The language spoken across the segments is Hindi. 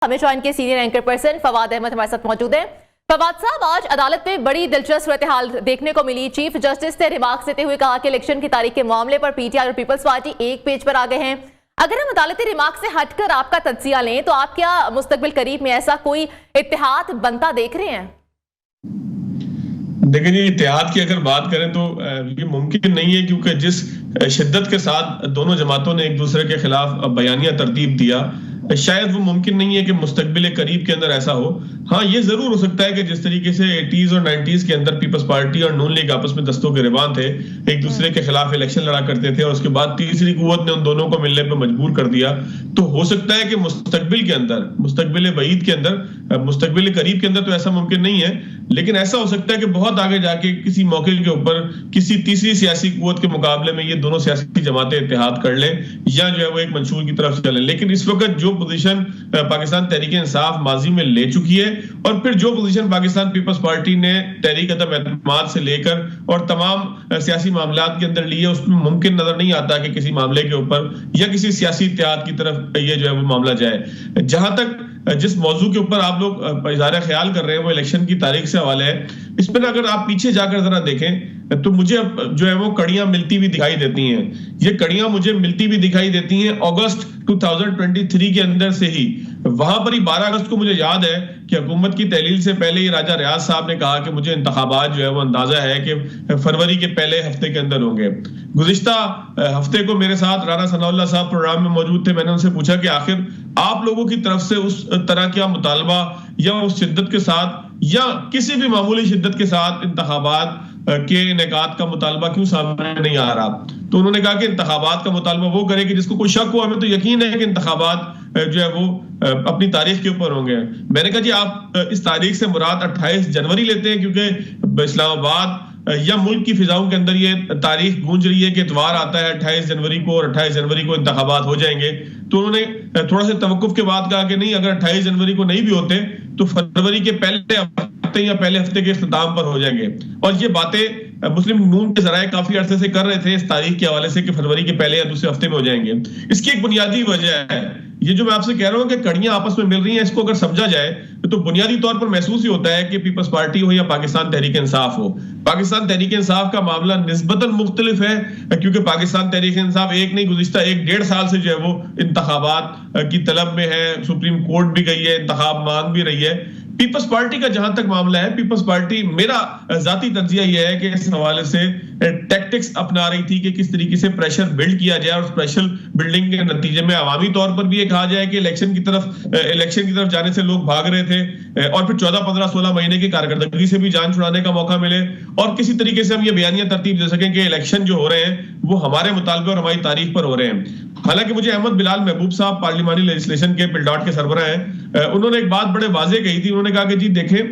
हमें ज्वाइन के senior anchor person Fawad Ahmed हमारे साथ मौजूद हैं। फवाद साहब, आज अदालत में बड़ी दिलचस्प सूरत-ए-हाल देखने को मिली। चीफ जस्टिस ने रिमार्क्स देते हुए कहा कि इलेक्शन की तारीख के मामले पर पीटीआई और पीपल्स पार्टी एक पेज पर आ गए हैं। अगर हम अदालती रिमार्क्स से हटकर आपका तज्जिया लें तो आप क्या मुस्तकबिल करीब में ऐसा कोई इत्तेहाद बनता देख रहे हैं? देखिए जी, इत्तेहाद की अगर बात करें तो ये मुमकिन नहीं है, क्योंकि जिस शिद्दत के साथ दोनों जमातों ने एक दूसरे के खिलाफ बयानिया तरतीब दिया, शायद वो मुमकिन नहीं है कि मुस्तकबिल करीब के अंदर ऐसा हो। हाँ, ये जरूर हो सकता है कि जिस तरीके से 80s और 90s के अंदर पीपल्स पार्टी और नून लीग आपस में दस्तों के रिवान थे, एक दूसरे के खिलाफ इलेक्शन लड़ा करते थे और उसके बाद तीसरी कुव्वत ने उन दोनों को मिलने पर मजबूर कर दिया, तो हो सकता है कि मुस्तकबिल के अंदर, मुस्तकबिल बईद के अंदर, मुस्तकबिल करीब के अंदर तो ऐसा मुमकिन नहीं है, लेकिन ऐसा हो सकता है कि बहुत आगे जाके किसी मौके के ऊपर किसी तीसरी सियासी कुव्वत के मुकाबले में ये दोनों सियासी जमातें इत्तेहाद कर लें या जो है वो एक मंशूर की तरफ चलें। लेकिन इस वक्त जो पोजीशन पाकिस्तान तहरीक इंसाफ माजी में ले चुकी है और फिर जो पोजीशन पाकिस्तान पीपल्स पार्टी ने तहरीक अदम एतमाद से लेकर और तमाम सियासी मामलात के अंदर लिए, उसमें मुमकिन नजर नहीं आता कि किसी मामले के ऊपर या किसी सियासी इत्तेहाद की तरफ ये जो है वो मामला जाए। जहां तक जिस मौजू के ऊपर आप लोग इज़हार ख्याल कर रहे हैं वो इलेक्शन की तारीख से हवाले है, इसमें अगर आप पीछे जाकर जरा देखें तो मुझे अब जो है वो कड़ियां मिलती हुई दिखाई देती हैं। ये कड़ियां मुझे मिलती हुई दिखाई देती हैं अगस्त 2023 के अंदर से ही। वहां पर ही 12 अगस्त को मुझे याद है कि हुकूमत की तहलील से पहले ही राजा रियाज साहब ने कहा कि मुझे इंतखाबात जो है वो अंदाजा है कि फरवरी के पहले हफ्ते के अंदर होंगे। गुज़िश्ता हफ्ते को मेरे साथ राना सनाउल्लाह साहब प्रोग्राम में मौजूद थे। मैंने उनसे पूछा कि आखिर आप लोगों की तरफ से उस तरह का मुतालबा या उस शिद्दत के साथ या किसी भी मामूली शिद्दत के साथ इंतखाबात के इनेकाद का मुतालबा क्यों सामने नहीं आ रहा? तो उन्होंने कहा कि इंतखाबात का मुतालबा वो करे कि जिसको कोई शक हो, हमें तो यकीन है कि इंतखाबात जो है वो अपनी तारीख के ऊपर होंगे। मैंने कहा जी, आप इस तारीख से मुराद 28 जनवरी लेते हैं क्योंकि इस्लामाबाद या मुल्क की फिजाओं के अंदर ये तारीख गूंज रही है कि इतवार आता है 28 जनवरी को और 28 जनवरी को इंतखाबात हो जाएंगे। तो उन्होंने थोड़ा सा तवक्कुफ के बाद कहा कि नहीं, अगर 28 जनवरी को नहीं भी होते तो फरवरी के पहले हफ्ते या पहले हफ्ते के इख्तिताम पर हो जाएंगे। और ये बातें मुस्लिम नून के जराए काफी अरसे से कर रहे थे इस तारीख के हवाले से कि फरवरी के पहले या दूसरे हफ्ते में हो जाएंगे। इसकी एक बुनियादी वजह है ये जो मैं आपसे कह रहा हूं कि कड़ियां आपस में मिल रही हैं। इसको अगर समझा जाए तो बुनियादी तौर पर महसूस ही होता है कि पीपल्स पार्टी हो या पाकिस्तान तहरीक इंसाफ हो, पाकिस्तान तहरीक इंसाफ का मामला निस्बतन मुख्तलिफ है, क्योंकि पाकिस्तान तहरीक इंसाफ एक नहीं गुज़िश्ता 1-1.5 साल से जो है वो इंतखाबात की तलब में है। सुप्रीम कोर्ट भी गई है, इंतखाब मांग भी रही है। पीपल्स पार्टी का जहां तक मामला है, पीपल्स पार्टी, मेरा जाती तर्जिया यह है कि इस हवाले से टैक्टिक्स अपना रही थी कि किस तरीके से प्रेशर बिल्ड किया जाए और उस प्रेशर बिल्डिंग के नतीजे में अवामी तौर पर भी ये कहा जाए कि इलेक्शन की तरफ जाने से लोग भाग रहे थे और फिर 14, 15, 16 महीने की कारकर्दगी से भी जान छुड़ाने का मौका मिले और किसी तरीके से हम ये बयानिया तरतीब दे सकें कि इलेक्शन जो हो रहे हैं वो हमारे मुतालबे और हमारी तारीख पर हो रहे हैं। हालांकि मुझे अहमद बिलाल महबूब साहब पार्लिमानी लेजिस्लेशन के पिलडॉट के सरबराह हैं, उन्होंने एक बात बड़े वाजे कही थी। उन्होंने कहा कि जी देखें,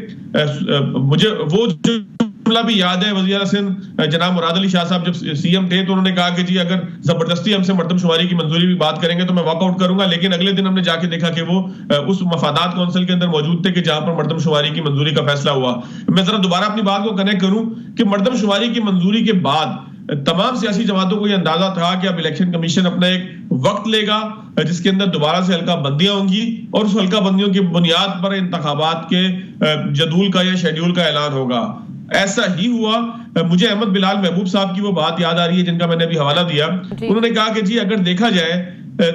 मुझे वो जो जुमला भी याद है, वज़ीर सिंध जनाब मुराद अली शाह साहब जब सीएम थे तो उन्होंने कहा कि जी अगर जबरदस्ती हमसे मर्दमशुमारी की मंजूरी की बात करेंगे तो मैं वॉकआउट करूंगा। लेकिन अगले दिन हमने जाके देखा कि वो उस मफादात काउंसिल के अंदर मौजूद थे कि जहां पर मर्दमशुमारी की मंजूरी का फैसला हुआ। मैं जरा दोबारा अपनी बात को कनेक्ट करूं कि मर्दमशुमारी की मंजूरी के बाद तमाम सियासी जमातों को यह अंदाजा था कि अब इलेक्शन कमीशन अपना एक वक्त लेगा जिसके अंदर दोबारा से हल्का बंदियां होंगी और उस हल्का बंदियों की बुनियाद पर इंतखाबात के जदूल का या शेड्यूल का ऐलान होगा। ऐसा ही हुआ। मुझे अहमद बिलाल महबूब साहब की वो बात याद आ रही है जिनका मैंने अभी हवाला दिया। उन्होंने कहा कि जी अगर देखा जाए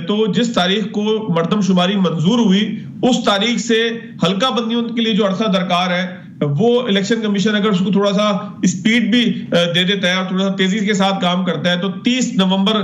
तो जिस तारीख को मर्दमशुमारी मंजूर हुई उस तारीख से हल्का बंदियों के लिए जो अरसा दरकार है वो इलेक्शन कमीशन अगर उसको थोड़ा सा स्पीड भी दे देता है और थोड़ा सा तेजी के साथ काम करता है तो 30 नवंबर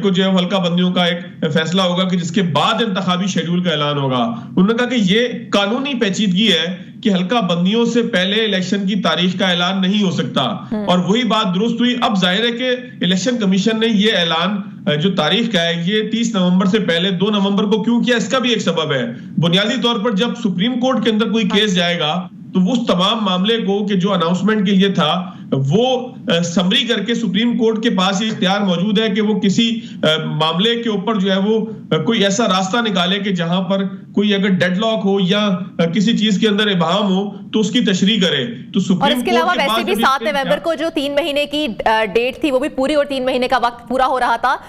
को जो है हल्का बंदियों का एक फैसला होगा कि जिसके बाद इंतखाबी शेड्यूल का ऐलान होगा। उन्होंने कहा कि ये कानूनी पेचीदगी है कि हल्का बंदियों से पहले इलेक्शन की तारीख का ऐलान नहीं हो सकता और वही बात दुरुस्त हुई। अब जाहिर है कि इलेक्शन कमीशन ने ये ऐलान जो तारीख का है ये 30 नवंबर से पहले 2 नवंबर को क्यों किया, इसका भी एक सबब है। बुनियादी तौर पर जब सुप्रीम कोर्ट के अंदर कोई केस जाएगा तो उस तमाम मामले को कि जो अनाउंसमेंट के लिए था वो समरी करके सुप्रीम कोर्ट के पास ये इख्तियार मौजूद है कि वो किसी मामले के ऊपर जो है वो कोई ऐसा रास्ता निकाले कि जहां पर कोई अगर डेडलॉक हो या किसी चीज के अंदर इबाहम हो तो उसकी तशरीह करे। तो सुप्रीम और इसके अलावा वैसे भी 7 नवंबर को जो 3 महीने की डेट थी वो भी पूरी और 3 महीने का वक्त पूरा हो रहा था।